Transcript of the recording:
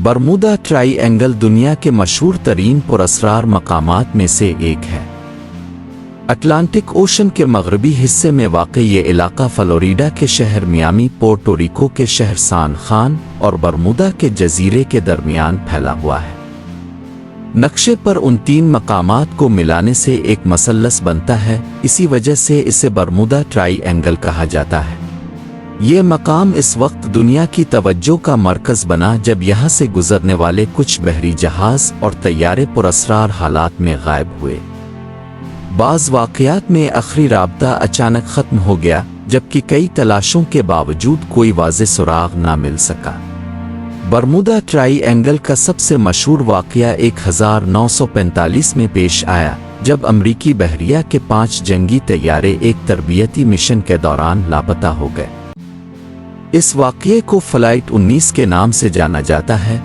Bermuda try angle दुनिया के मशहूर तरीन पुरअसरार मकामात में से एक है। अटलांटिक ओशन के मगरबी हिस्से में वाक़ ये इलाका फ्लोरिडा के शहर मियामी, पोर्टो रिको के शहर सान खान और बरमूदा के जजीरे के दरमियान फैला हुआ है। नक्शे पर उन तीन मकामात को मिलाने से एक मसल्लस बनता है, इसी वजह से इसे बरमूदा ट्राई एंगल कहा जाता है। ये मकाम इस वक्त दुनिया की तवज्जो का मरकज बना जब यहाँ से गुजरने वाले कुछ बहरी जहाज और तैयारे पुरअसरार हालात में गायब हुए। बाज़ वाक़यात में आखिरी राब्ता अचानक ख़त्म हो गया, जबकि कई तलाशों के बावजूद कोई वाज़े सुराग ना मिल सका। बरमूदा ट्राई एंगल का सबसे मशहूर वाक़या 1945 में पेश आया, जब अमरीकी बहरिया के 5 जंगी तैयारे एक तरबियती मिशन के दौरान लापता हो गए। इस वाक़ये को फ़्लाइट 19 के नाम से जाना जाता है।